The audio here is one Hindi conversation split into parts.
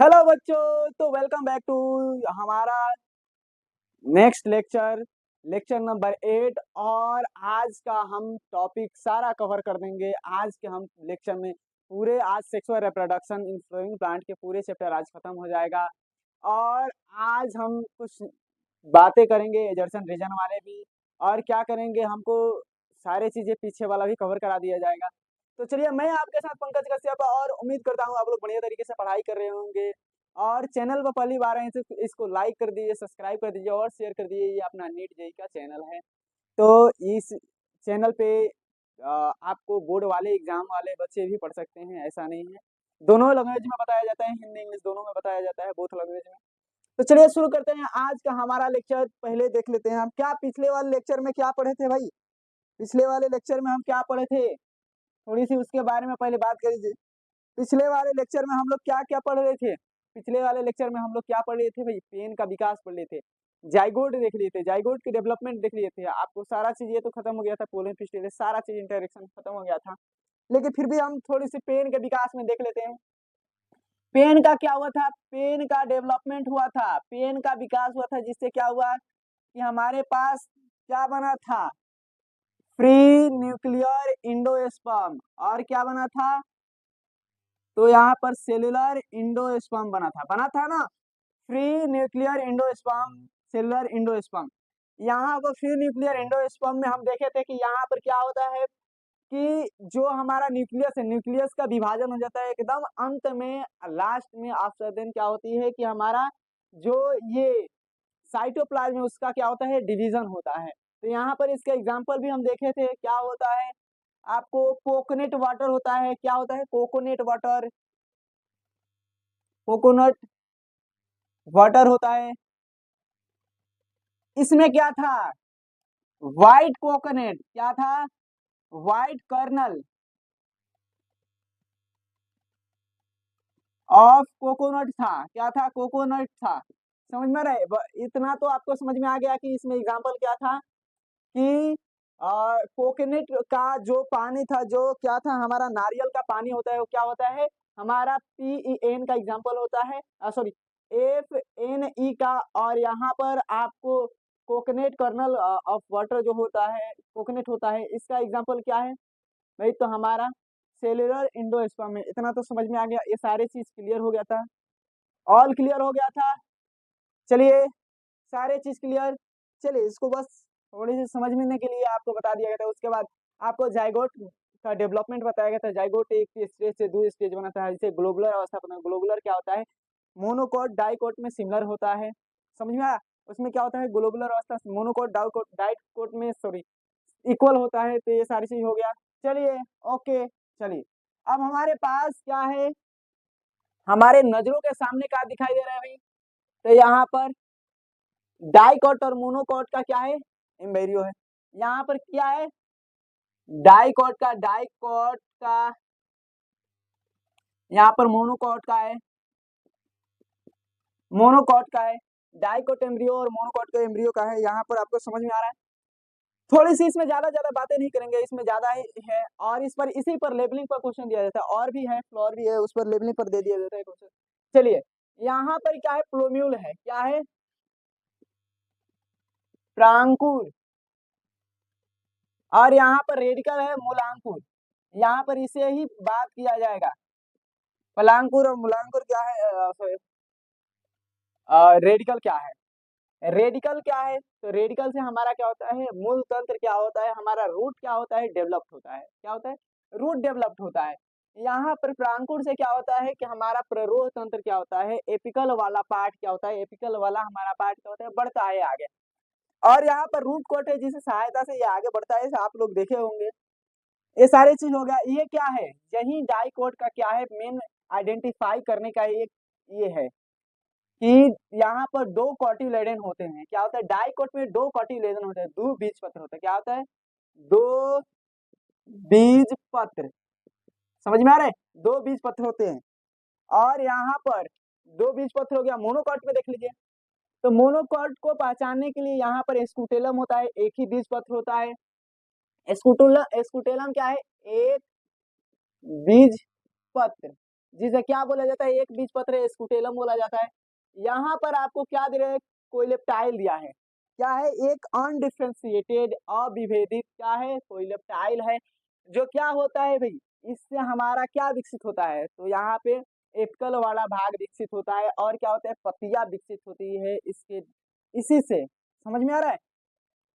हेलो बच्चों, तो वेलकम बैक टू हमारा नेक्स्ट लेक्चर लेक्चर नंबर 8। और आज का हम टॉपिक सारा कवर कर देंगे। आज के हम लेक्चर में पूरे आज sexual reproduction in flowering plant के पूरे चैप्टर आज खत्म हो जाएगा। और आज हम कुछ बातें करेंगे एजर्सन रीजन वाले भी, और क्या करेंगे हमको सारे चीजें पीछे वाला भी कवर करा दिया जाएगा। तो चलिए, मैं आपके साथ पंकज कश्यप, और उम्मीद करता हूँ आप लोग बढ़िया तरीके से पढ़ाई कर रहे होंगे। और चैनल पर पहली बार आए तो इसको लाइक कर दीजिए, सब्सक्राइब कर दीजिए और शेयर कर दीजिए। ये अपना नीट जेई का चैनल है। तो इस चैनल पे आपको बोर्ड वाले एग्जाम वाले बच्चे भी पढ़ सकते हैं, ऐसा नहीं है। दोनों लैंग्वेज में बताया जाता है, हिंदी इंग्लिश दोनों में बताया जाता है, बोथ लैंग्वेज में। तो चलिए शुरू करते हैं आज का हमारा लेक्चर। पहले देख लेते हैं हम क्या पिछले वाले लेक्चर में क्या पढ़े थे भाई। पिछले वाले लेक्चर में हम क्या पढ़े थे, थोड़ी सी उसके बारे में पहले बात कर लीजिए। पिछले वाले लेक्चर में हम लोग क्या क्या पढ़ रहे थे। पिछले वाले लेक्चर में हम लोग क्या पढ़ रहे थे भाई, पेन का विकास पढ़ रहे थे, जाइगोट देख लिए थे, जाइगोट की डेवलपमेंट देख लिए थे। आपको सारा चीज ये तो खत्म हो गया था, पोलन फिस्टिलिस सारा चीज इंटरेक्शन खत्म हो गया था। लेकिन फिर भी हम थोड़ी सी पेन के विकास में देख लेते हैं। पेन का क्या हुआ था, पेन का डेवलपमेंट हुआ था, पेन का विकास हुआ था, जिससे क्या हुआ कि हमारे पास क्या बना था, फ्री न्यूक्लियर इंडोस्पर्म। और क्या बना था, तो यहाँ पर सेलुलर इंडोस्पर्म बना था ना। Free nuclear endosperm, cellular endosperm. यहाँ पर फ्री न्यूक्लियर इंडोस्पर्म में हम देखे थे कि यहाँ पर क्या होता है कि जो हमारा न्यूक्लियस है, न्यूक्लियस का विभाजन हो जाता है एकदम अंत में, लास्ट में आफ्टर देन क्या होती है कि हमारा जो ये साइटोप्लाज्म है उसका क्या होता है, डिवीजन होता है। तो यहाँ पर इसका एग्जांपल भी हम देखे थे, क्या होता है आपको, कोकोनट वाटर होता है। क्या होता है, कोकोनट वाटर, कोकोनट वाटर होता है। इसमें क्या था, व्हाइट कोकोनट, क्या था, व्हाइट कर्नल ऑफ कोकोनट था। क्या था, कोकोनट था। समझ में रहे, इतना तो आपको समझ में आ गया कि इसमें एग्जांपल क्या था कि कोकोनट का जो पानी था, जो क्या था हमारा नारियल का पानी होता है, वो क्या होता है हमारा PEN का एग्जांपल होता है, सॉरी FNE का। और यहाँ पर आपको कोकोनट कर्नल ऑफ वाटर जो होता है, कोकोनट होता है, इसका एग्जांपल क्या है भाई, तो हमारा सेलुलर इंडोस्पर्म में। इतना तो समझ में आ गया, ये सारे चीज क्लियर हो गया था, ऑल क्लियर हो गया था। चलिए, सारे चीज क्लियर। चलिए, इसको बस थोड़ी सी समझने के लिए आपको बता दिया गया था। उसके बाद आपको जाइगोट का डेवलपमेंट बताया गया था। जाइगोट एक स्टेज से दो स्टेज बनाता है, जैसे ग्लोबुलर अवस्था बना। ग्लोबुलर क्या होता है, मोनोकोट डाइकोट में सिमिलर होता है। समझ में आया, उसमें क्या होता है, ग्लोबुलर अवस्था मोनोकोट डाइकोट में सॉरी इक्वल होता है। तो ये सारी चीज हो गया। चलिए, ओके। चलिए, अब हमारे पास क्या है, हमारे नजरों के सामने क्या दिखाई दे रहा है भाई, तो यहाँ पर डाइकोट और मोनोकोट का क्या है, एम्ब्रियो है। यहाँ पर क्या है, डाइकोट का यहाँ पर मोनोकोट का है, मोनोकोट का है। डाइकोट एम्ब्रियो और मोनोकोट का एम्ब्रियो का है। यहाँ पर आपको समझ में आ रहा है। थोड़ी सी इसमें ज्यादा ज्यादा बातें नहीं करेंगे, इसमें ज्यादा ही है। और इस पर इसी पर लेबलिंग पर क्वेश्चन दिया जाता है, और भी है, फ्लोर भी है, उस पर लेबलिंग पर दे दिया जाता है क्वेश्चन। चलिए, यहाँ पर क्या है, प्लोम्यूल है, क्या है, प्रांकुर। और यहाँ पर रेडिकल है, मूलांकुर। यहाँ पर इसे ही बात किया जाएगा। पलांकुर और मूलांकुर क्या है, रेडिकल क्या है, रेडिकल क्या है, तो रेडिकल से हमारा क्या होता है, मूल तंत्र क्या होता है, हमारा रूट क्या होता है, डेवलप्ड होता है। क्या होता है, रूट डेवलप्ड होता है। यहाँ पर प्रांकुर से क्या होता है कि हमारा प्ररोह तंत्र क्या होता है, एपिकल वाला पार्ट क्या होता है, एपिकल वाला हमारा पार्ट क्या होता है, बढ़ता है आगे। और यहाँ पर रूट कोट है, जिसकी सहायता से ये आगे बढ़ता है, आप लोग देखे होंगे। ये सारी चीज हो गया। ये क्या है, यही डाइकोट का क्या है, मेन आइडेंटिफाई करने का एक ये है कि यहाँ पर दो कॉटिलेडन होते हैं। क्या होता है, डाइकोट में दो कॉटिलेडन होते हैं, दो बीज पत्र होता है। क्या होता है, दो बीज पत्र। समझ में आ रहा है, दो बीज पत्र होते हैं। और यहाँ पर दो बीज पत्र हो गया। मोनोकॉट में देख लीजिए, तो मोनोकॉट को पहचानने के लिए यहाँ पर स्कूटेलम होता है, एक ही बीज पत्र होता है। स्कूटेलम क्या है, एक बीज पत्र। जिसे क्या बोला जाता है, एक बीजपत्र स्कुटेलम बोला जाता है। यहाँ पर आपको क्या दे रहे हैं, कोइलेप्टाइल दिया है। क्या है, एक अनडिफरेंशिएटेड अविभेदित क्या है, कोइलेप्टाइल है। जो क्या होता है भाई, इससे हमारा क्या विकसित होता है, तो यहाँ पे एपिकल वाला भाग विकसित होता है और क्या होता है, पत्तियां विकसित होती है इसके, इसी से समझ में आ रहा है।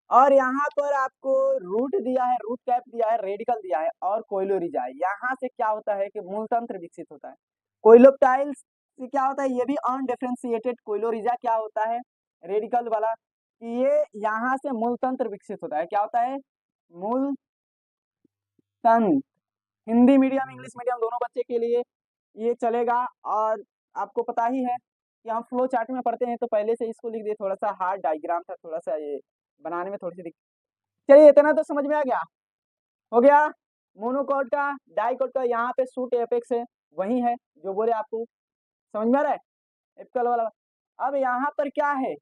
और यहाँ पर आपको रूट दिया है, रूट कैप दिया है, रेडिकल दिया है और कोइलोरिजा है। यहाँ से क्या होता है कि मूल तंत्र विकसित होता है। कोइलोप्टाइल से क्या होता है, ये भी अनडिफरेंशिएटेड। कोइलोरिजा क्या होता है, रेडिकल वाला, कि ये यहाँ से मूल तंत्र विकसित होता है। क्या होता है, मूल तंत्र। हिंदी मीडियम इंग्लिश मीडियम दोनों बच्चे के लिए ये चलेगा। और आपको पता ही है कि हम फ्लो चार्ट में पढ़ते हैं तो पहले से इसको लिख दिए, थोड़ा सा हार्ड डायग्राम था, थोड़ा सा ये बनाने में थोड़ी सी चलिए इतना तो समझ में आ गया, हो गया। मोनोकोट का, डाइकोट का, यहाँ पे सूट एपेक्स है, वही है जो बोले आपको, समझ में आ रहा है, एपिकल वाला। अब यहाँ पर क्या है,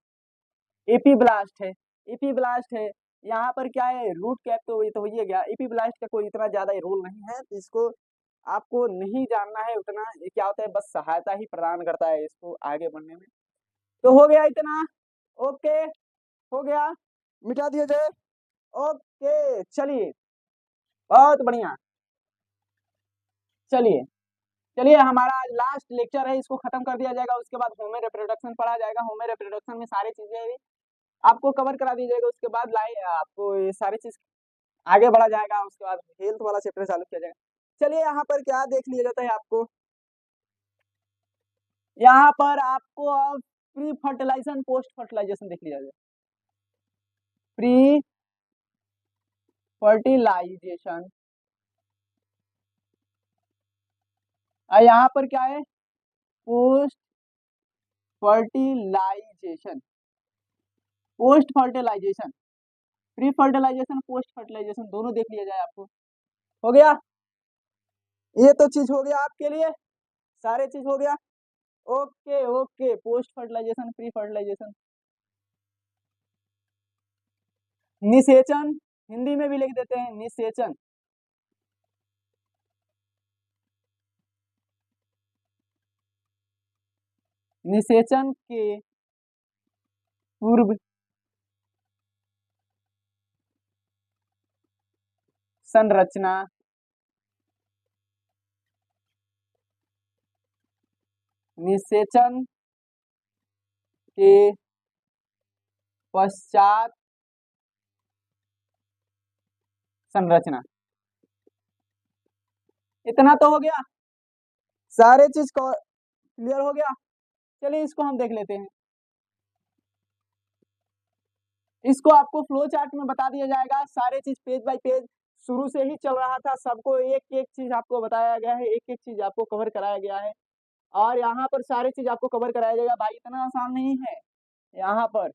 एपीब्लास्ट है, एपीब्लास्ट है। यहाँ पर क्या है, रूट कैप, तो ये तो हो ही गया। एपीब्लास्ट का कोई इतना ज्यादा रोल नहीं है, तो इसको आपको नहीं जानना है उतना। ये क्या होता है, बस सहायता ही प्रदान करता है इसको आगे बढ़ने में। तो हो गया इतना, ओके, हो गया, मिटा दिया जाए। ओके चलिए, बहुत बढ़िया। चलिए चलिए, हमारा लास्ट लेक्चर है, इसको खत्म कर दिया जाएगा। उसके बाद ह्यूमन रिप्रोडक्शन पढ़ा जाएगा। ह्यूमन रिप्रोडक्शन में सारी चीजें आपको कवर करा दी जाएगा। उसके बाद आपको ये सारी चीज आगे बढ़ा जाएगा। उसके बाद हेल्थ वाला चैप्टर चालू किया जाएगा। चलिए यहाँ पर क्या देख लिया जाता है आपको, यहाँ पर आपको अब प्री फर्टिलाइजेशन पोस्ट फर्टिलाइजेशन देख लिया जाए। प्री फर्टिलाइजेशन, यहाँ पर क्या है, post fertilisation, post fertilisation, pre fertilisation, post fertilisation दोनों देख लिया जाए आपको। हो गया, ये तो चीज हो गया आपके लिए, सारे चीज हो गया। Okay okay, post fertilisation, pre fertilisation, निषेचन, हिंदी में भी लिख देते हैं निषेचन। निषेचन के पूर्व संरचना, निषेचन के पश्चात संरचना। इतना तो हो गया, सारे चीज क्लियर हो गया। चलिए इसको हम देख लेते हैं। इसको आपको फ्लो चार्ट में बता दिया जाएगा, सारे चीज पेज बाय पेज शुरू से ही चल रहा था। सबको एक एक चीज आपको बताया गया है, एक एक चीज आपको कवर कराया गया है। और यहाँ पर सारे चीज आपको कवर कराया जाएगा। भाई इतना आसान नहीं है, यहाँ पर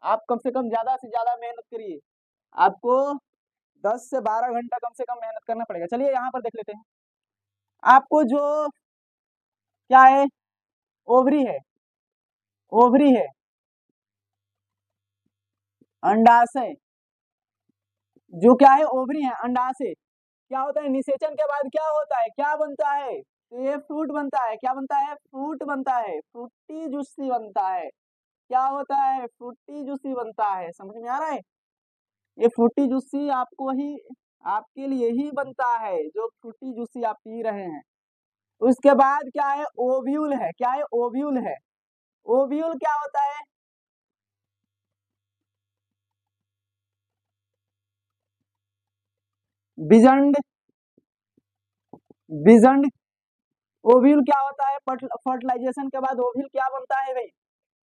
आप कम से कम ज्यादा से ज्यादा मेहनत करिए। आपको 10 से 12 घंटा कम से कम मेहनत करना पड़ेगा। चलिए यहाँ पर देख लेते हैं। आपको जो क्या है, ओवरी है, ओवरी है, अंडाशय, जो क्या है, ओवरी है, अंडाशय। क्या होता है, निषेचन के बाद क्या होता है, क्या बनता है, तो ये फ्रूट बनता है। क्या बनता है, फ्रूट बनता है, फ्रूटी जूसी बनता है। क्या होता है, फ्रूटी जूसी बनता है। समझ में आ रहा है, ये फ्रूटी जूसी आपको ही, आपके लिए ही बनता है, जो फ्रूटी जूसी आप पी रहे हैं। उसके बाद क्या है, ओव्यूल है। क्या है, ओव्यूल है। ओव्यूल क्या होता है, बीजंड, बीजंड। ओव्यूल क्या होता है, फर्टिलाइजेशन के बाद ओव्यूल क्या बनता है भाई,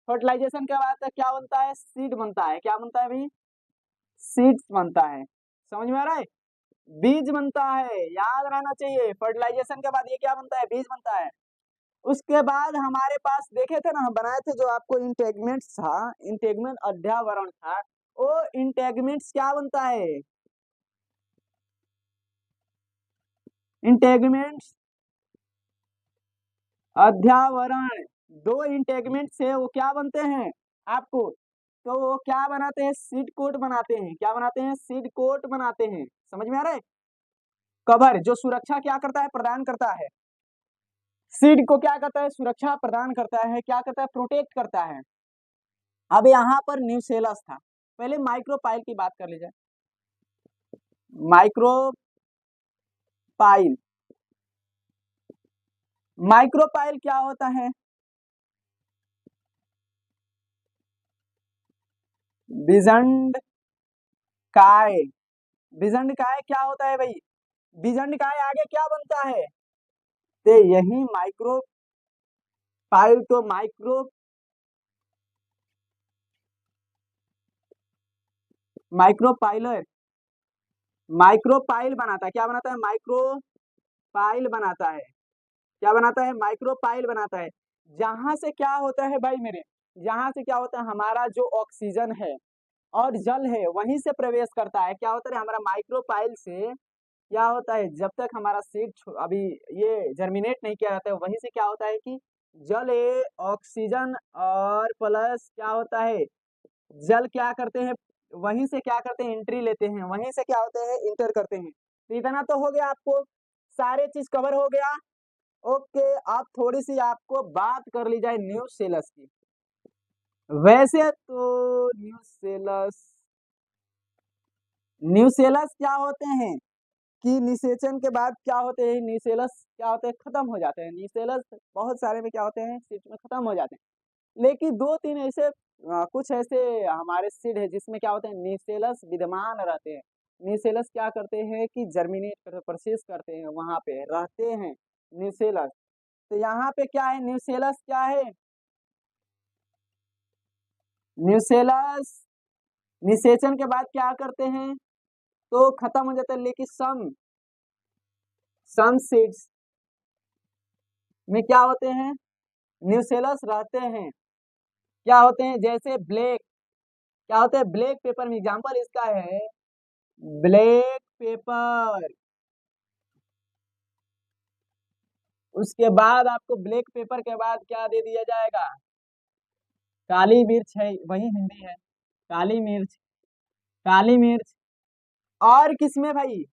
फर्टिलाइजेशन के बाद क्या बनता है, सीड बनता है। क्या बनता है भाई, सीड्स बनता है। समझ में आ रहा है, बीज बनता है, याद रहना चाहिए। फर्टिलाइजेशन के बाद ये क्या बनता है, बीज बनता है। उसके बाद हमारे पास देखे थे ना, हम बनाए थे जो आपको इंटेगमेंट्स था, इंटेगमेंट अध्यावरण था। वो इंटेगमेंट्स क्या बनता है, इंटेगमेंट्स अध्यावरण, दो इंटेगमेंट से वो क्या बनते हैं आपको, तो वो क्या बनाते हैं, सीड कोट बनाते हैं। क्या बनाते हैं, सीड कोट बनाते हैं। समझ में आ रहा है, कवर जो सुरक्षा क्या करता है, प्रदान करता है। सीड को क्या करता है, सुरक्षा प्रदान करता है, क्या करता है, प्रोटेक्ट करता है। अब यहाँ पर न्यूसेलस था, पहले माइक्रोपाइल की बात कर लीजिए। माइक्रोपाइल, माइक्रोपाइल क्या होता है, बिजंड काय, बिजंड काय क्या होता है भाई, बिजंड काय आगे क्या बनता है, तो यही माइक्रोपाइल, तो माइक्रोपाइलर, माइक्रोपाइल बनाता है, क्या बनाता है, माइक्रोपाइल बनाता है, क्या बनाता है, माइक्रोपाइल बनाता है। जहां से क्या होता है भाई मेरे, जहां से क्या होता है, हमारा जो ऑक्सीजन है और जल है वहीं से प्रवेश करता है, क्या होता है हमारा माइक्रोपाइल से, क्या होता है जब तक हमारा सीड अभी ये जर्मिनेट नहीं किया जाता है, वहीं से क्या होता है कि जल है, ऑक्सीजन और प्लस क्या होता है, जल क्या करते हैं, वहीं से क्या करते हैं, एंट्री लेते हैं, वहीं से क्या होते हैं, इंटर करते हैं। तो इतना तो हो गया, आपको सारे चीज कवर हो गया। ओके, अब थोड़ी सी आपको बात कर ली जाए न्यूसेलस की। वैसे तो न्यूसेलस, न्यूसेलस क्या होते हैं कि निषेचन के बाद क्या होते हैं, न्यूसेलस क्या होते हैं, खत्म हो जाते हैं, न्यूसेलस बहुत सारे में क्या होते हैं, सीड में खत्म हो जाते हैं। लेकिन दो तीन ऐसे कुछ ऐसे हमारे सीड है जिसमें क्या होते हैं, न्यूसेलस विद्यमान रहते हैं। न्यूसेलस क्या करते हैं कि जर्मिनेट करते, प्रोसेस करते हैं, वहां पे रहते हैं न्यूसेलस। तो यहाँ पे क्या है, न्यूसेलस क्या है, न्यूसेलस निषेचन के बाद क्या करते हैं, तो खत्म हो जाता है, लेकिन सम सीड्स में क्या होते हैं, न्यूसेलस रहते हैं, क्या होते हैं, जैसे ब्लैक, क्या होते हैं, ब्लैक पेपर में एग्जांपल इसका है, ब्लैक पेपर। उसके बाद आपको ब्लैक पेपर के बाद क्या दे दिया जाएगा, काली मिर्च है, वही हिंदी है, काली मिर्च, काली मिर्च। और किसमें भाई,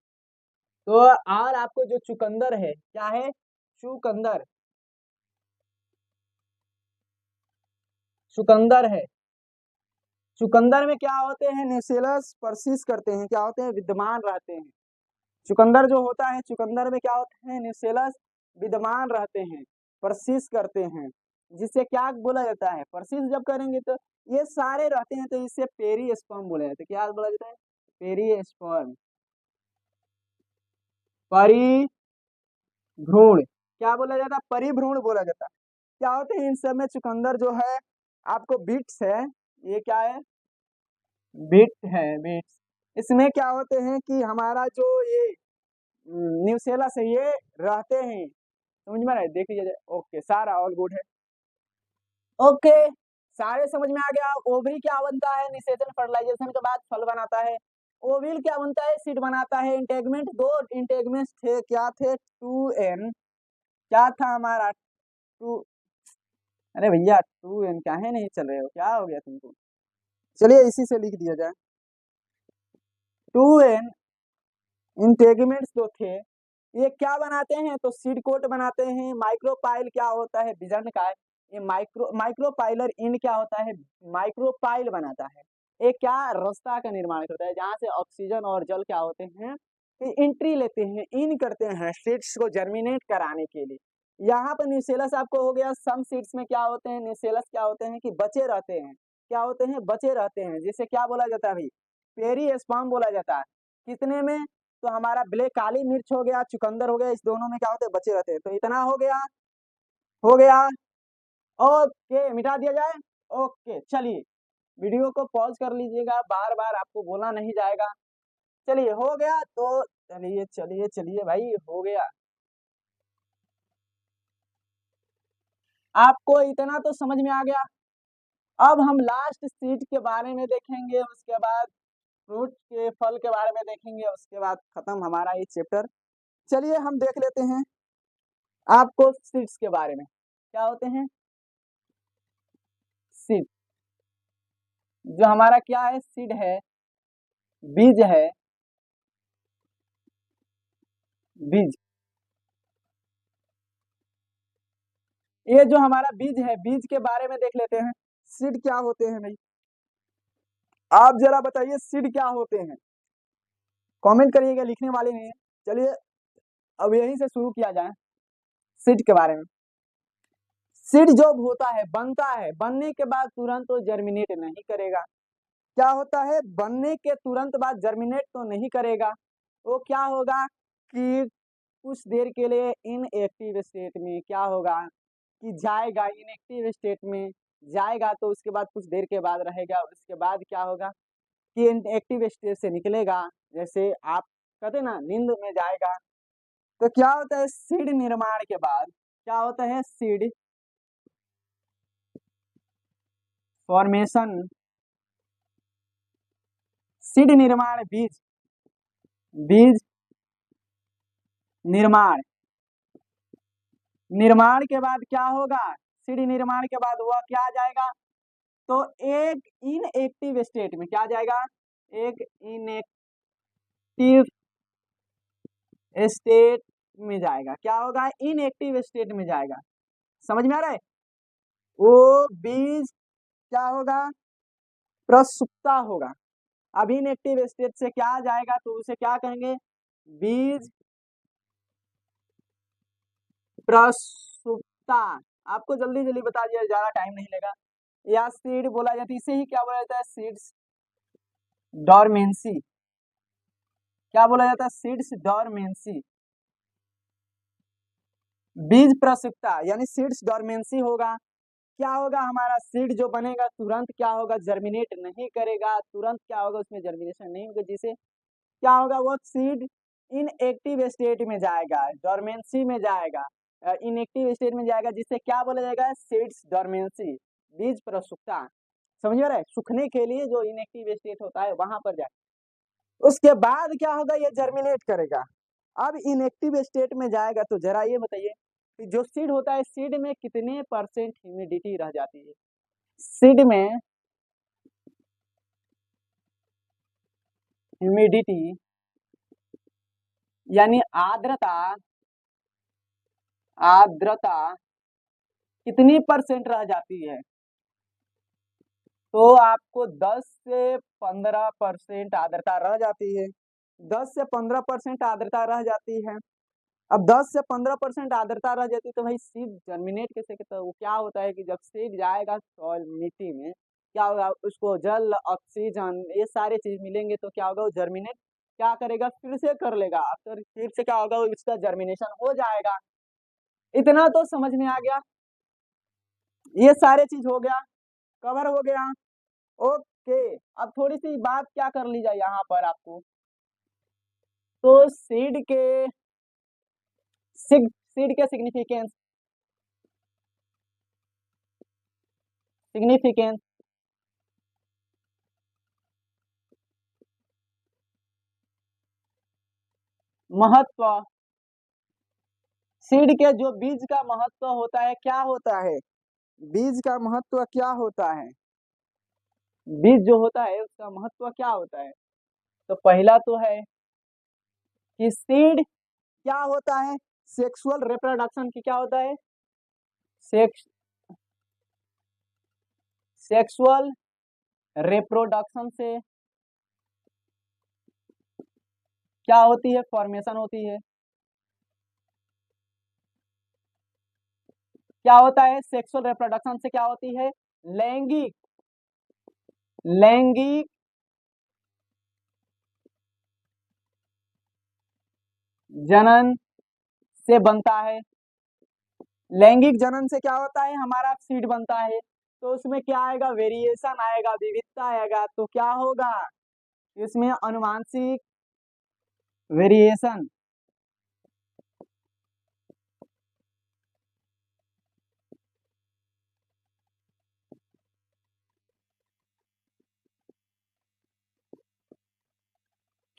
तो और आपको जो चुकंदर है, क्या है, चुकंदर, चुकंदर है, चुकंदर में क्या होते हैं, न्यूसेलस परसिस करते हैं, क्या होते हैं, विद्यमान रहते हैं। चुकंदर जो होता है, चुकंदर में क्या होते हैं, न्यूसेलस विद्यमान रहते हैं, परसिस करते हैं, जिससे क्या बोला जाता है, परसिस जब करेंगे तो ये सारे रहते हैं, तो इससे पेरिस्पर्म बोला जाता है, क्या बोला जाता है, पेरिस्पर्म, परिभ्रूण, क्या बोला जाता है, परिभ्रूण बोला जाता है। क्या होते हैं इन सब में, चुकंदर जो है आपको बिट्स है, ये क्या है, बिट है, बिट्स। इसमें क्या होते हैं कि हमारा जो ये न्यूसेलस है ये रहते हैं, समझ में आ रहा है, देख लीजिए, ओके सारा ऑल गुड है। ओके, सारे समझ में आ गया। ओवरी क्या बनता है, निषेचन फर्टिलाइजेशन के बाद फल बनाता है। ओविल क्या बनता है, सीड बनाता है। इंटेगमेंट, दो इंटेगमेंट्स थे, क्या थे, 2n, क्या था हमारा, टू, अरे भैया 2n क्या है, नहीं चल रहे हो, क्या हो गया तुमको, चलिए इसी से लिख दिया जाए, 2n इंटेगमेंट्स जो थे ये क्या बनाते हैं, तो सीड कोट बनाते हैं। माइक्रोपाइल क्या होता है, बीजांड का है, ये माइक्रोपाइलर इन क्या होता है, माइक्रोपाइल बनाता है। ये क्या रास्ता का निर्माण करता है, जहां से ऑक्सीजन और जल क्या होते हैं, एंट्री लेते हैं, इन करते हैं सीड्स को जर्मिनेट कराने के लिए। यहाँ पर न्यूसेलस आपको हो गया। सम सीड्स में क्या होते हैं, न्यूसेलस क्या होते हैं कि बचे रहते हैं, क्या होते हैं, बचे रहते हैं, जिसे क्या बोला जाता है भाई, पेरिस्पर्म बोला जाता है। कितने में, तो हमारा ब्लैक, काली मिर्च हो गया, चुकंदर हो गया, इस दोनों में क्या होते हैं, बचे रहते हैं। तो इतना हो गया, हो गया। ओके, मिटा दिया जाए। ओके, चलिए वीडियो को पॉज कर लीजिएगा, बार बार आपको बोला नहीं जाएगा। चलिए हो गया, तो चलिए चलिए चलिए भाई, हो गया। आपको इतना तो समझ में आ गया। अब हम लास्ट सीड के बारे में देखेंगे, उसके बाद फ्रूट के, फल के बारे में देखेंगे, उसके बाद खत्म हमारा ये चैप्टर। चलिए हम देख लेते हैं आपको सीड्स के बारे में, क्या होते हैं सीड। जो हमारा क्या है, सीड है, बीज है, बीज, ये जो हमारा बीज है, बीज के बारे में देख लेते हैं। सीड क्या होते हैं भाई, आप जरा बताइए सीड क्या होते हैं। कमेंट करिएगा, लिखने वाले नहीं है। चलिए अब यहीं से शुरू किया जाए सीड के बारे में। सीड जब होता है, बनता है, बनने के बाद तुरंत तो जर्मिनेट नहीं करेगा। क्या होता है, बनने के तुरंत बाद जर्मिनेट तो नहीं करेगा। वो क्या होगा कि कुछ देर के लिए इनएक्टिव स्टेट में क्या होगा कि जाएगा, इनएक्टिव स्टेट में जाएगा, तो उसके बाद कुछ देर के बाद रहेगा। उसके बाद क्या होगा कि इनएक्टिव स्टेट से निकलेगा। जैसे आप कहते ना नींद में जाएगा। तो क्या होता है, सीड निर्माण के बाद क्या होता है, सीड फॉर्मेशन, सीड निर्माण, बीज, बीज निर्माण, निर्माण के बाद क्या होगा, सीड निर्माण के बाद वह क्या आ जाएगा, तो एक इनएक्टिव स्टेट में क्या आ जाएगा, एक इनएक्टिव स्टेट में जाएगा। क्या होगा, इनएक्टिव स्टेट में जाएगा। समझ में आ रहा है, वो बीज क्या होगा, प्रसुप्ता होगा। अब इनएक्टिव स्टेट से क्या आ जाएगा तो उसे क्या कहेंगे, बीज प्रसुप्ता। आपको जल्दी जल्दी बता दिया, ज्यादा टाइम नहीं लेगा। या सीड बोला जाता है, इसे ही क्या बोला जाता है, सीड्स डॉर्मेंसी। क्या बोला जाता है, सीड्स डॉर्मेंसी। बीज प्रसुप्ता यानी सीड्स डॉर्मेंसी होगा। क्या होगा, हमारा सीड जो बनेगा तुरंत क्या होगा, जर्मिनेट नहीं करेगा। तुरंत क्या होगा, उसमें जर्मिनेशन नहीं होगा, जिसे क्या होगा, वो सीड इनएक्टिव स्टेट में जाएगा, डॉर्मेंसी में जाएगा, इनएक्टिव स्टेट में जाएगा, जिसे क्या बोला जाएगा, सीड्स डॉर्मेंसी, बीज प्रसुप्ता। समझ रहे, सूखने के लिए जो इनएक्टिव स्टेट होता है वहां पर जाए। उसके बाद क्या होगा, ये जर्मिनेट करेगा। अब इनएक्टिव स्टेट में जाएगा, तो जरा ये बताइए कि जो सीड होता है, सीड में कितने परसेंट ह्यूमिडिटी रह जाती है, सीड में ह्यूमिडिटी यानी आर्द्रता, आर्द्रता कितनी परसेंट रह जाती है, तो आपको 10 से 15% आर्द्रता रह जाती है। 10 से 15% आर्द्रता रह जाती है। अब 10 से 15% आर्द्रता रह जाती है, तो भाई सीड जर्मिनेट कैसे करता है, वो क्या होता है कि जब सीड जाएगा सॉइल मिट्टी में, क्या होगा, उसको जल, ऑक्सीजन, ये सारे चीज मिलेंगे, तो क्या होगा, वो जर्मिनेट क्या करेगा, फिर से कर लेगा। फिर से क्या होगा, उसका जर्मिनेशन हो जाएगा। इतना तो समझ में आ गया, ये सारे चीज हो गया, कवर हो गया। ओके, अब थोड़ी सी बात क्या कर ली जाए यहाँ पर आपको, तो सीड के सीड के सिग्निफिकेंस, सिग्निफिकेंस, महत्व, सीड के जो बीज का महत्व होता है, क्या होता है, बीज का महत्व क्या होता है, बीज जो होता है उसका महत्व क्या होता है। तो पहला तो है कि सीड क्या होता है, सेक्सुअल रिप्रोडक्शन की क्या होता है, सेक्स सेक्सुअल रिप्रोडक्शन से क्या होती है, फॉर्मेशन होती है। क्या होता है, सेक्सुअल रिप्रोडक्शन से क्या होती है, लैंगिक, लैंगिक जनन से बनता है। लैंगिक जनन से क्या होता है, हमारा सीड बनता है, तो उसमें क्या आएगा, वेरिएशन आएगा, विविधता आएगा, तो क्या होगा, इसमें अनुवांशिक वेरिएशन,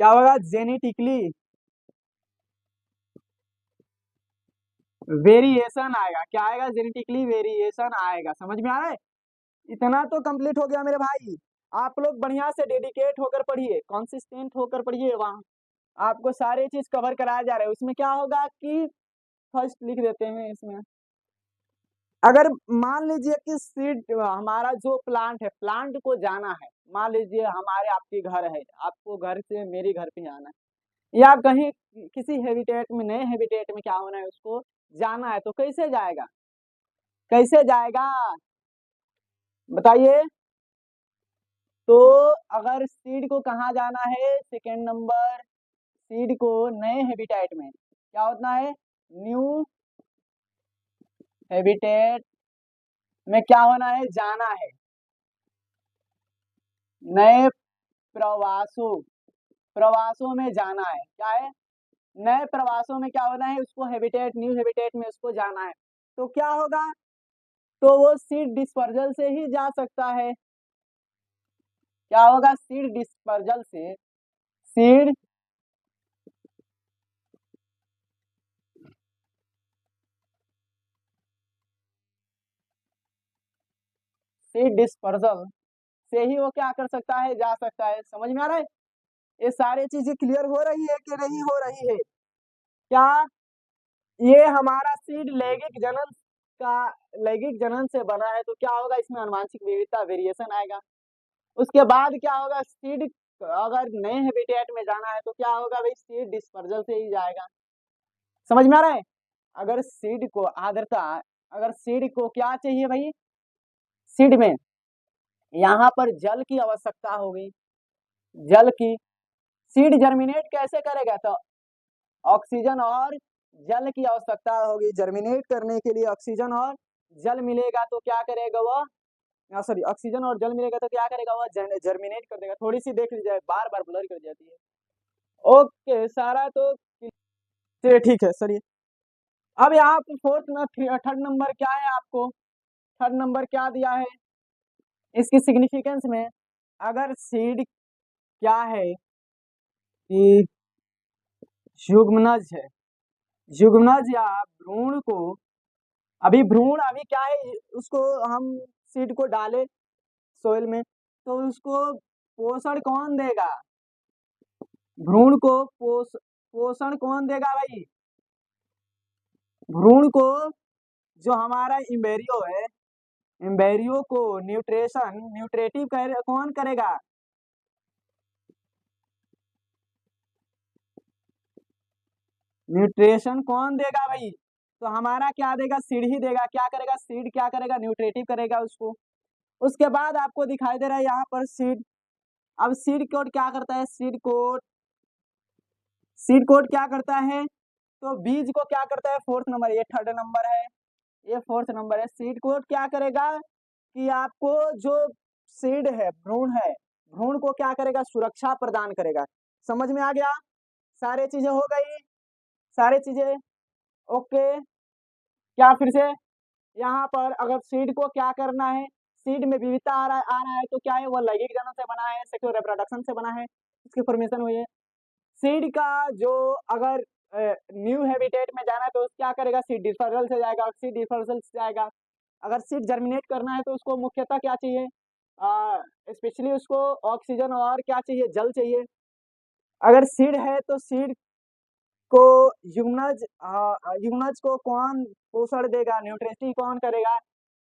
क्या होगा, जेनेटिकली वेरिएशन आएगा। क्या आएगा, जेनेटिकली वेरिएशन आएगा। समझ में आ रहा है, इतना तो कंप्लीट हो गया मेरे भाई। आप लोग बढ़िया से डेडिकेट होकर पढ़िए, कंसिस्टेंट होकर पढ़िए, वहां आपको सारे चीज कवर कराया जा रहा है। उसमें क्या होगा कि फर्स्ट लिख देते हैं इसमें, अगर मान लीजिए कि सीड हमारा जो प्लांट है, प्लांट को जाना है, मान लीजिए हमारे आपके घर है, आपको घर से मेरे घर पे आना है या कहीं किसी हैबिटेट में, नए हैबिटेट में क्या होना है, उसको जाना है, तो कैसे जाएगा, कैसे जाएगा बताइए। तो अगर सीड को कहाँ जाना है, सेकेंड नंबर, सीड को नए हैबिटेट में क्या होना है, न्यू हैबिटेट में क्या होना है, जाना है। नए प्रवासों, प्रवासों में जाना है, क्या है, नए प्रवासों में क्या होना है, उसको हैबिटेट, न्यू हैबिटेट में उसको जाना है। तो क्या होगा, तो वो सीड डिस्पर्जल से ही जा सकता है। क्या होगा, सीड डिस्पर्जल से, सीड सीड डिस्पर्जल से ही वो क्या कर सकता है, जा सकता है। समझ में आ रहा है, ये सारी चीजें क्लियर हो रही है कि नहीं हो रही है क्या। ये हमारा सीड लैंगिक जनन का, लैंगिक जनन से बना है, तो क्या होगा, इसमें आनुवांशिक विविधता, वेरिएशन आएगा। उसके बाद क्या होगा, सीड अगर नए हैबिटेट में जाना है तो क्या होगा भाई, सीड डिस्पर्जल से ही जाएगा। समझ में आ रहा है, अगर सीड को आर्द्रता, अगर सीड को क्या चाहिए भाई, सीड में यहाँ पर जल की आवश्यकता होगी, जल की, सीड जर्मिनेट कैसे करेगा, तो ऑक्सीजन और जल की आवश्यकता होगी, जर्मिनेट करने के लिए ऑक्सीजन और जल मिलेगा तो क्या करेगा वह, सॉरी, ऑक्सीजन और जल मिलेगा तो क्या करेगा वह, जर्मिनेट कर देगा। थोड़ी सी देख लीजिए, बार बार ब्लर कर जाती है। ओके, सारा तो चलिए ठीक है सर। अब यहाँ पे फोर्थ थर्ड नंबर क्या है आपको, थर्ड नंबर क्या दिया है, इसकी सिग्निफिकेंस में, अगर सीड क्या है कि युग्मनज है, युग्मनज या भ्रूण को, अभी भ्रूण अभी क्या है, उसको हम सीड को डाले सोइल में, तो उसको पोषण कौन देगा, भ्रूण को पोषण कौन देगा भाई, भ्रूण को, जो हमारा इम्बेरियो है, इम्बेरियो को न्यूट्रेशन, न्यूट्रेटिव कौन करेगा, न्यूट्रिशन कौन देगा भाई, तो हमारा क्या देगा, सीड ही देगा। क्या करेगा, सीड क्या करेगा, न्यूट्रेटिव करेगा उसको। उसके बाद आपको दिखाई दे रहा है यहाँ पर सीड, अब सीड कोड क्या करता है, सीड कोड, सीड कोड क्या करता है, तो बीज को क्या करता है, फोर्थ नंबर, ये थर्ड नंबर है, ये फोर्थ नंबर है। सीड कोड क्या करेगा कि आपको जो सीड है, भ्रूण है, भ्रूण को क्या करेगा, सुरक्षा प्रदान करेगा। समझ में आ गया, सारे चीजें हो गई, सारी चीजें ओके। क्या फिर से, यहाँ पर अगर सीड को क्या करना है, सीड में विविधता आ रहा है तो क्या है, वो लैंगिक जनन से बना है, सेक्सुअल रिप्रोडक्शन से बना है, इसकी फॉर्मेशन हुई है। सीड का जो अगर न्यू हैबिटेट में जाना है तो क्या करेगा, सीड डिस्पर्सल से जाएगा, सीड डिस्पर्सल से जाएगा। अगर सीड जर्मिनेट करना है तो उसको मुख्यतः क्या चाहिए, स्पेशली उसको ऑक्सीजन और क्या चाहिए, जल चाहिए। अगर सीड है तो सीड को युग्मनज, युग्मनज को कौन पोषण देगा, न्यूट्रिशन कौन करेगा,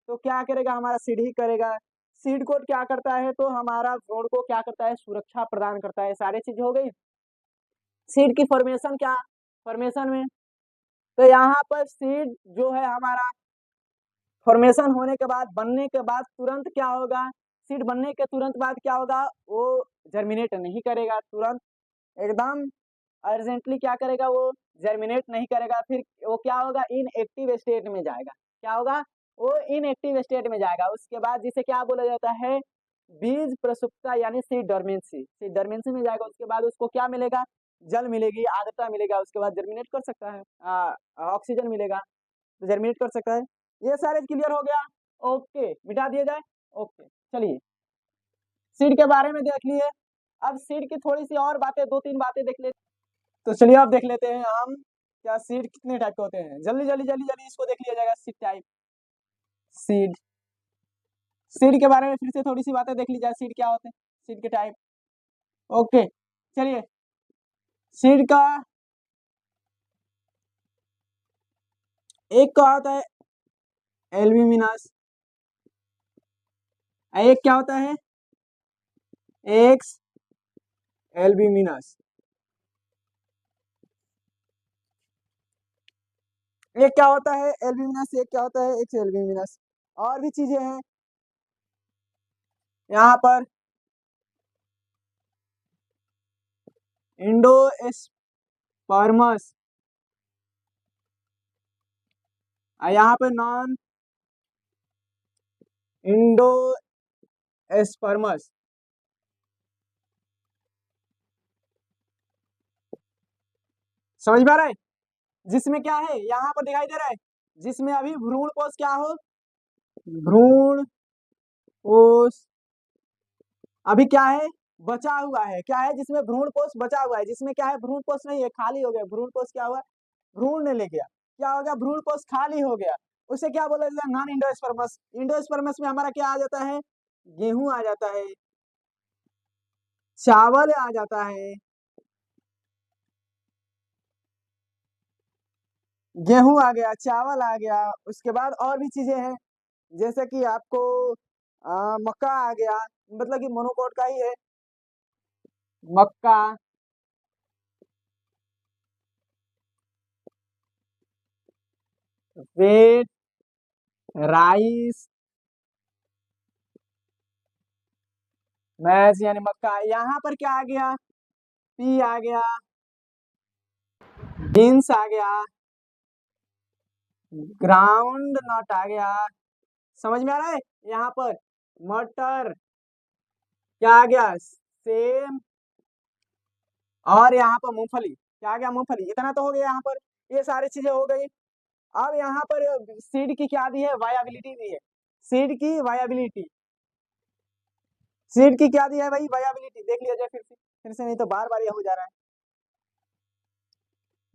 तो क्या करेगा, हमारा सीड ही करेगा। सीड कोट क्या करता है, तो हमारा भ्रूण को क्या करता है, सुरक्षा प्रदान करता है। सारी चीज हो गई। सीड की फॉर्मेशन क्या, फॉर्मेशन में, तो यहाँ पर सीड जो है हमारा फॉर्मेशन होने के बाद, बनने के बाद तुरंत क्या होगा, सीड बनने के तुरंत बाद क्या होगा, वो जर्मिनेट नहीं करेगा तुरंत, एकदम अर्जेंटली क्या करेगा, वो जर्मिनेट नहीं करेगा। फिर वो क्या होगा, इनएक्टिव स्टेट में जाएगा। क्या होगा, वो इनएक्टिव स्टेट में जाएगा। उसके बाद जिसे क्या बोला जाता है, बीज प्रसुप्ता, यानी सीड डोर्मेंसी, सीड डोर्मेंसी में जाएगा। उसके बाद उसको क्या मिलेगा, जल मिलेगी, आर्द्रता मिलेगा, उसके बाद जर्मिनेट कर सकता है, ऑक्सीजन मिलेगा तो जर्मिनेट कर सकता है। ये सारे क्लियर हो गया, ओके, मिटा दिया जाए। ओके, चलिए सीड के बारे में देख लिए। अब सीड की थोड़ी सी और बातें, दो तीन बातें देख लेते, तो चलिए अब देख लेते हैं हम, क्या सीड कितने टाइप के होते हैं, जल्दी जल्दी जल्दी जल्दी इसको देख लिया जाएगा। सीड टाइप, सीड, सीड के बारे में फिर से थोड़ी सी बातें देख ली जाए, सीड क्या होते हैं, सीड के टाइप। ओके, चलिए, सीड का एक का होता है एल्ब्यूमिनस। एक क्या होता है? X albuminous. एक क्या होता है? एल्ब्यूमिनस। एक क्या होता है? X albuminous. और भी चीजें हैं यहाँ पर। इंडोस्पर्मस। यहाँ पे नॉन इंडोस्पर्मस। समझ में आ रहा है? जिसमें क्या है यहाँ पर दिखाई दे रहा है, जिसमें अभी भ्रूण कोश क्या हो, भ्रूण कोश अभी क्या है, बचा हुआ है। क्या है? जिसमें भ्रूण कोश बचा हुआ है। जिसमें क्या है? भ्रूण कोश नहीं है, खाली हो गया। भ्रूण कोश क्या हुआ? भ्रूण ने ले गया। क्या हो गया? भ्रूण कोश खाली हो गया। उसे क्या बोला जाता है? नॉन इंडोस्पर्मस। इंडोस्पर्मस में हमारा क्या आ जाता है? गेहूं आ जाता है, चावल आ जाता है। गेहूं आ गया, चावल आ गया। उसके बाद और भी चीजें हैं, जैसे कि आपको मक्का आ गया, मतलब कि मोनोकोट का ही है। मक्का, वेट, राइस, मैज यानी मक्का। यहाँ पर क्या आ गया? पी आ गया, बीन्स आ गया, ग्राउंड नट आ गया। समझ में आ रहा है? यहाँ पर मटर, क्या आ गया? सेम। और यहाँ पर मूंगफली, क्या आ गया? मूंगफली। इतना तो हो गया यहाँ पर, ये सारी चीजें हो गई। अब यहाँ पर सीड की क्या दी है? वायबिलिटी दी है। सीड की वायबिलिटी, सीड की क्या दी है भाई? वायबिलिटी। देख लिया जाए फिर से नहीं तो बार बार ये हो जा रहा है।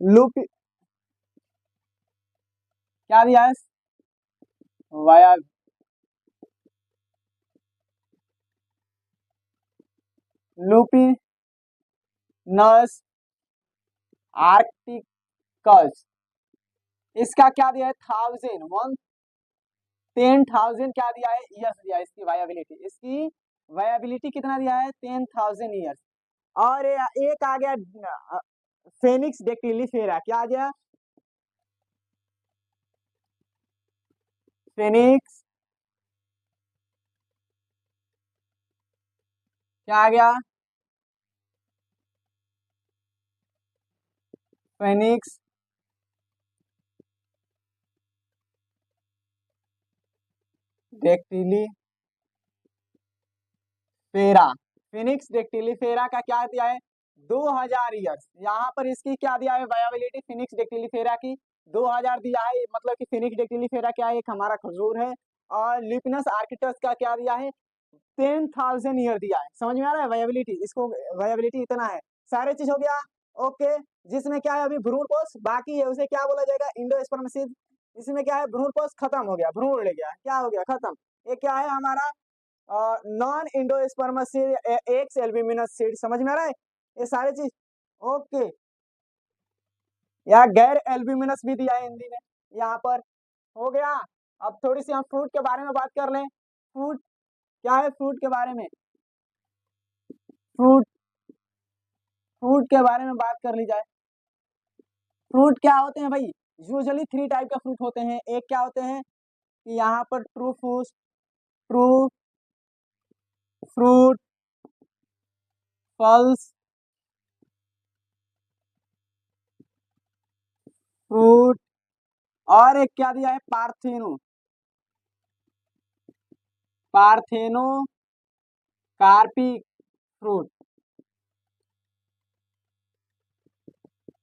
लूप क्या दिया है? वाया लूपिनस आर्टिकल्स। इसका क्या दिया है? 10,000 क्या दिया है? ईयर्स दिया है इसकी वायबिलिटी। इसकी वायबिलिटी कितना दिया है? 10,000 ईयर्स। और एक आ गया फेनिक्स डेक्टिलिफेरा। क्या आ गया? फेनिक्स, क्या आ गया? फेनिक्स डेक्टिलिफेरा। फिनिक्स डेक्टिलिफेरा का क्या दिया है? 2,000 ईयर्स। यहाँ पर इसकी क्या दिया है? वायबिलिटी फिनिक्स डेक्टिलिफेरा की 2,000 दिया है। मतलब कि फिनिक्स डेक्टिलिफेरा क्या है? एक हमारा खजूर है। और लिपनस आर्किटस का क्या दिया है? 10,000 ईयर दिया है। समझ में आ रहा है? वायबिलिटी, इसको वायबिलिटी इतना है। सारे चीज हो गया ओके। जिसमें क्या है? अभी भ्रूण कोश बाकी है, उसे क्या बोला जाएगा? इंडोस्पर्मसिस। इसमें क्या है? भ्रूण कोश खत्म हो गया, भ्रूण ले गया, क्या हो गया? खत्म। ये क्या है हमारा? Non endospermous seed, ex albuminous seed. समझ में आ रहा है? ये सारी चीज ओके। या गैर एल्ब्यूमिनस भी दिया है हिंदी में यहाँ पर। हो गया। अब थोड़ी सी हम फ्रूट के बारे में बात कर लें। फ्रूट क्या है? फ्रूट के बारे में, फ्रूट फ्रूट के बारे में बात कर ली जाए। फ्रूट क्या होते हैं भाई? यूजुअली 3 टाइप के फ्रूट होते हैं। एक क्या होते हैं कि यहाँ पर true fruit, true fruit, false fruit. और एक क्या दिया है? Partheno, parthenocarpic fruit.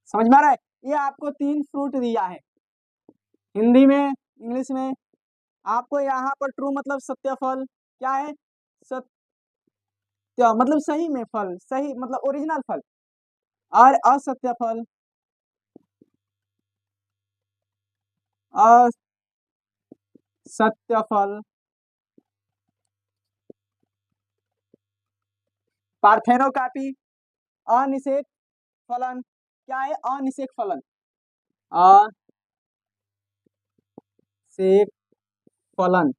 समझ में आ रहा है? ये आपको 3 फ्रूट दिया है हिंदी में, इंग्लिश में। आपको यहाँ पर ट्रू मतलब सत्य फल, क्या है? सत्य मतलब सही में फल, सही मतलब ओरिजिनल फल। और असत्य फल, असत्य फल। पार्थेनोकार्पी, अनिषेक फलन। क्या है? अनिषेक फलन, अनिषेक फलन।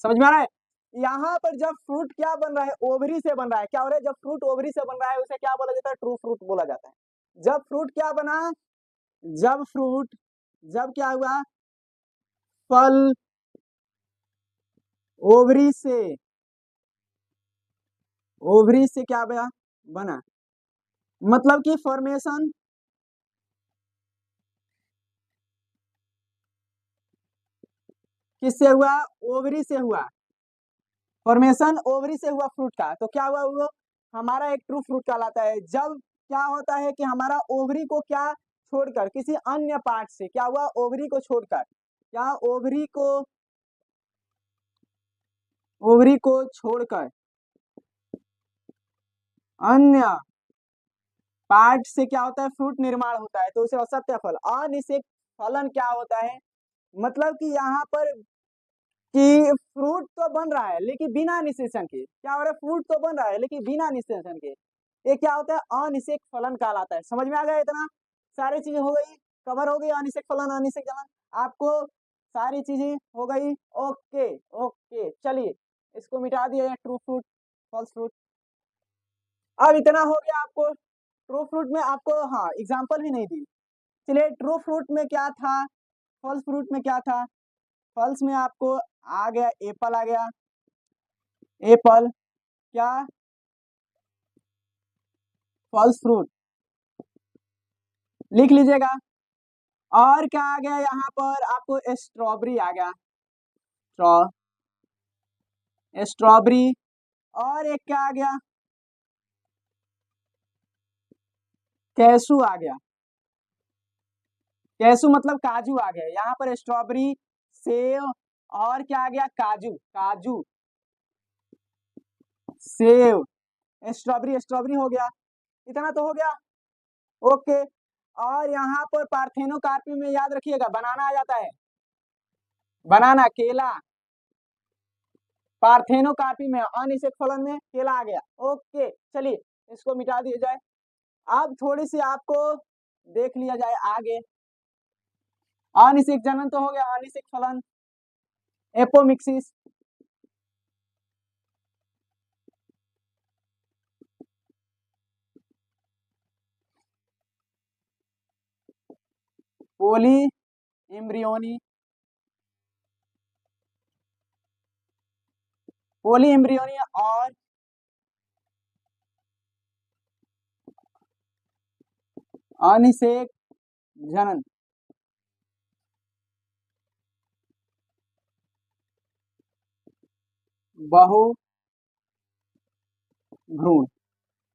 समझ में आ रहा है? यहाँ पर जब फ्रूट क्या बन रहा है, ओवरी से बन रहा है, क्या हो रहा है, जब फ्रूट ओवरी से बन रहा है उसे क्या बोला जाता है, ट्रू फ्रूट बोला जाता है। जब फ्रूट क्या बना, जब फ्रूट, जब क्या हुआ, फल ओवरी से, ओवरी से क्या बना, बना, मतलब कि फॉर्मेशन किससे हुआ, ओवरी से हुआ, फॉर्मेशन ओवरी से हुआ फ्रूट का, तो क्या हुआ, वो हमारा एक ट्रू फ्रूट कहलाता है। जब क्या होता है कि हमारा ओवरी को क्या छोड़कर किसी अन्य पार्ट से क्या हुआ, ओवरी को छोड़कर, क्या ओवरी को, ओवरी को छोड़कर अन्य पार्ट से क्या होता है, फ्रूट निर्माण होता है, तो उसे असत्य फल, अनिषेक फलन क्या होता है, मतलब कि यहाँ पर कि फ्रूट तो बन रहा है लेकिन बिना निषेचन के, क्या हो रहा है, फ्रूट तो बन रहा है लेकिन बिना निषेचन के, ये क्या होता है, अनिषेक फलन कहलाता है। समझ में आ गया, इतना सारी चीजें हो गई, कवर हो गई, अनिषेक फलन अनिषेक फलन, आपको सारी चीजें हो गई। ओके ओके, चलिए इसको मिटा दिया जाए, ट्रू फ्रूट फॉल्स फ्रूट। अब इतना हो गया आपको, ट्रू फ्रूट में आपको हाँ एग्जाम्पल भी नहीं दी। चलिए ट्रू फ्रूट में क्या था, फॉल्स फ्रूट में क्या था, फॉल्स में आपको आ गया एप्पल, आ गया एप्पल, क्या, फॉल्स फ्रूट, लिख लीजिएगा। और क्या आ गया यहाँ पर आपको, स्ट्रॉबेरी आ गया, स्ट्रॉबेरी, और एक क्या आ गया, कैसू आ गया, कैसू मतलब काजू आ गया, यहाँ पर स्ट्रॉबेरी, सेव, और क्या आ गया, काजू, काजू, सेव, स्ट्रॉबेरी, स्ट्रॉबेरी हो गया, इतना तो हो गया। ओके, और यहाँ पर पार्थेनोकार्पी में याद रखिएगा बनाना आ जाता है, बनाना, केला, पार्थेनोकार्पी में अनिषेक फलन में केला आ गया। ओके चलिए इसको मिटा दिया जाए। अब थोड़ी सी आपको देख लिया जाए आगे, अनिषेक जनन तो हो गया, अनिषेक फलन, एपोमिक्सिस, पोली एम्ब्रियोनी, पोली एम्ब्रियोनी, और अनिषेक जनन, बहु भ्रूण,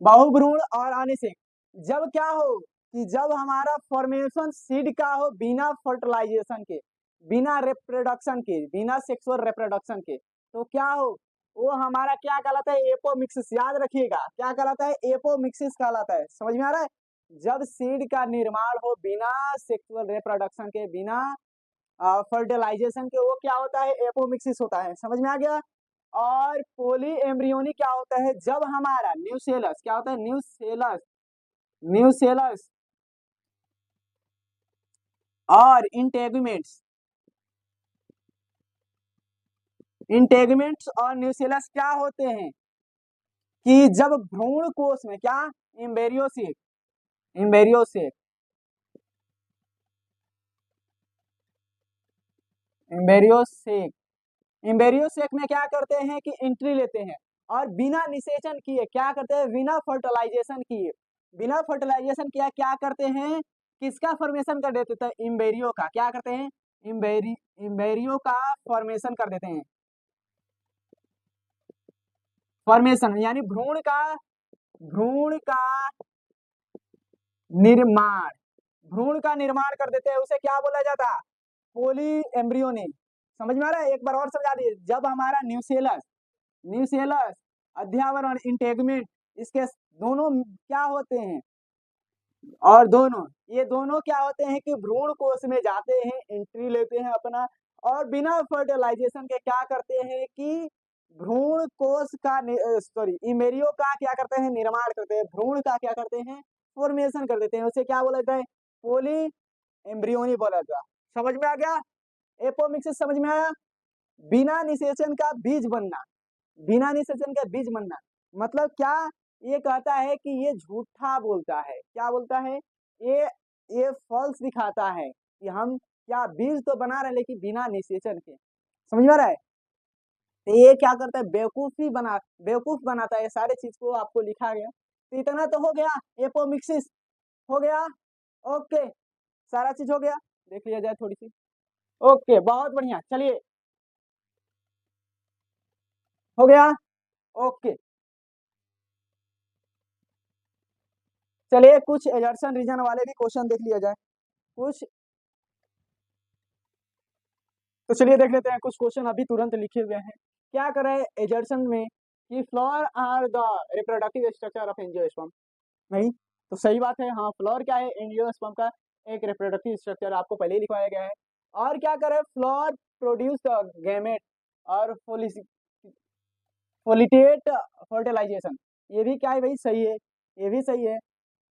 बहुभ्रूण और अनिषेक, जब क्या हो कि जब हमारा फॉर्मेशन सीड का हो बिना फर्टिलाइजेशन के, बिना रिप्रोडक्शन के, बिना सेक्सुअल रिप्रोडक्शन के, तो क्या हो, वो हमारा क्या कहलाता है, एपोमिक्सिस, याद रखिएगा क्या कहलाता है, एपोमिक्सिस कहलाता है। समझ में आ रहा है? जब सीड का निर्माण हो बिना सेक्सुअल रिप्रोडक्शन के, बिना फर्टिलाइजेशन के, वो क्या होता है, एपोमिक्सिस होता है। समझ में आ गया? और पोली एम्ब्रियोनी क्या होता है, जब हमारा न्यूसेलस क्या होता है, न्यूसेलस, न्यूसेलस और इंटेगुमेंट्स, इंटेगुमेंट्स और न्यूसेलस क्या होते हैं कि जब भ्रूण कोश में क्या, इम्बेरियोसेक, इम्बेरियोसेक, इम्बेरियोसेक, इम्बेरियोसेक में क्या करते हैं कि एंट्री लेते हैं और बिना निषेचन किए क्या करते हैं, बिना फर्टिलाइजेशन किए, बिना फर्टिलाइजेशन किया क्या करते हैं, किसका फॉर्मेशन कर देते थे, इम्बेरियो का, क्या करते हैं, इम्बेरियो का फॉर्मेशन कर देते हैं, फॉर्मेशन यानी भ्रूण का निर्माण, भ्रूण का निर्माण कर देते हैं, उसे क्या बोला जाता, पोली एम्ब्रियोनी। समझ में आ रहा है? एक बार और समझा दिए, जब हमारा न्यूसेलस, न्यूसेलस, अध्यावरण, इंटेगुमेंट, इसके दोनों क्या होते हैं, और दोनों, ये दोनों क्या होते हैं कि भ्रूण कोश में जाते हैं, एंट्री लेते हैं अपना, और बिना फर्टिलाइजेशन के क्या करते हैं कि भ्रूण कोश का, सॉरी इमेरियो का क्या करते हैं, निर्माण करते हैं, भ्रूण का क्या करते हैं, फॉर्मेशन कर देते हैं, उसे क्या बोला जाता है, पोली एम्ब्रियोनी बोला जाता है। समझ में आ गया? एपोमिक्सिस समझ में आया? बिना निषेचन का बीज बनना, बिना निषेचन का बीज बनना मतलब क्या? ये कहता है कि ये झूठा बोलता है। क्या बोलता है? ये फॉल्स दिखाता है कि हम क्या बीज तो बना रहे लेकिन बिना निषेचन के। समझ में आ रहा है? तो ये क्या करता है? बेवकूफ बनाता है। ये सारे चीज को आपको लिखा गया। तो इतना तो हो गया, एपोमिक्सिस हो गया। ओके, सारा चीज हो गया, देख लिया जाए थोड़ी सी। ओके, बहुत बढ़िया, चलिए हो गया। ओके, चलिए कुछ एजर्सन रीजन वाले भी क्वेश्चन देख लिया जाए कुछ। तो चलिए देख लेते हैं कुछ क्वेश्चन अभी तुरंत लिखे हुए हैं। क्या कर रहे हैं एजर्सन में कि flower are the reproductive structure of angiosperm. नहीं, तो सही बात है। हाँ, फ्लोर क्या है? एंजियोस्पर्म का एक रिप्रोडक्टिव स्ट्रक्चर, आपको पहले ही लिखवाया गया है। और क्या करे? फ्लोर प्रोड्यूस द गैमेट और फोलिटेट फर्टिलाइजेशन। ये भी क्या है भाई? सही है, ये भी सही है।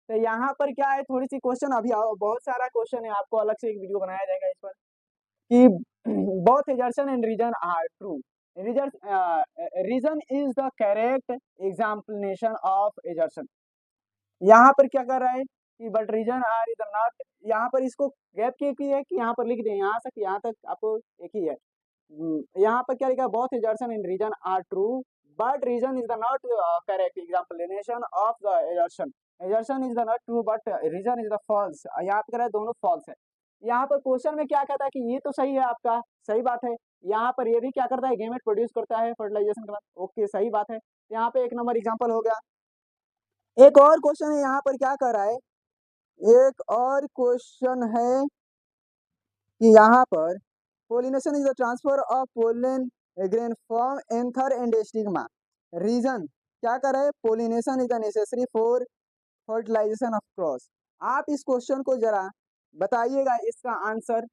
तो यहाँ पर क्या है, थोड़ी सी क्वेश्चन अभी बहुत सारा क्वेश्चन है, आपको अलग से एक वीडियो बनाया जाएगा इस पर कि both assertion and reason are true. Reason is the correct examination of assertion. यहाँ पर क्या कर रहा है कि but reason R is not, यहाँ पर इसको गैप की है कि यहाँ पर लिख दें, यहाँ तक आपको एक ही है। यहाँ पर क्या लिखा है? Both assertion and reason are true but reason is the not correct examination of the assertion. Assertion is the not true but reason is the false. यहाँ पर दोनों false है। यहाँ पर क्वेश्चन में क्या कहता है कि ये तो सही है, आपका सही बात है। यहाँ पर ये भी क्या करता है? गेमेट प्रोड्यूस करता है फर्टिलाइजेशन के बाद। ओके, सही बात है। यहाँ पे एक नंबर एग्जांपल हो गया। एक और क्वेश्चन है यहाँ पर, क्या कर रहा है? एक और क्वेश्चन है कि यहाँ पर pollination is the transfer of pollen grain from anther and stigma. Reason क्या कर रहा है? Pollination is the necessary for fertilisation of cross. आप इस क्वेश्चन को जरा बताइएगा इसका आंसर,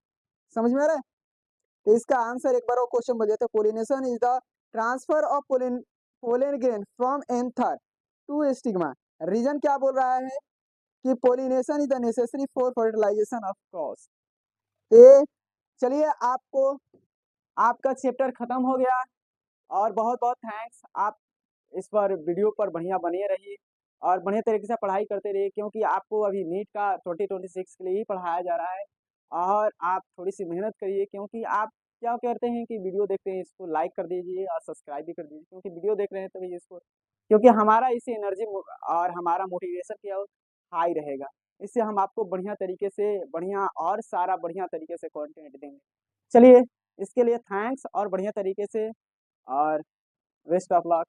समझ में आ रहा है? तो इसका आंसर एक बार वो क्वेश्चन बन जाता है, pollination is the transfer of pollen grain from anther to stigma. Reason क्या बोल रहा है कि pollination is the necessary for fertilisation of cross. तो चलिए, आपका चैप्टर खत्म हो गया और बहुत बहुत थैंक्स। आप इस पर वीडियो पर बढ़िया बने रहिए और बढ़िया तरीके से पढ़ाई करते रहिए, क्योंकि आपको अभी नीट का 2026 के लिए ही पढ़ाया जा रहा है। और आप थोड़ी सी मेहनत करिए, क्योंकि आप क्या कहते हैं कि वीडियो देखते हैं, इसको लाइक कर दीजिए और सब्सक्राइब भी कर दीजिए, क्योंकि वीडियो देख रहे हैं तभी इसको, क्योंकि हमारा इससे एनर्जी और हमारा मोटिवेशन क्या हाई रहेगा। इससे हम आपको बढ़िया तरीके से बढ़िया और सारा बढ़िया तरीके से कंटेंट देंगे। चलिए, इसके लिए थैंक्स और बढ़िया तरीके से, और बेस्ट ऑफ लक।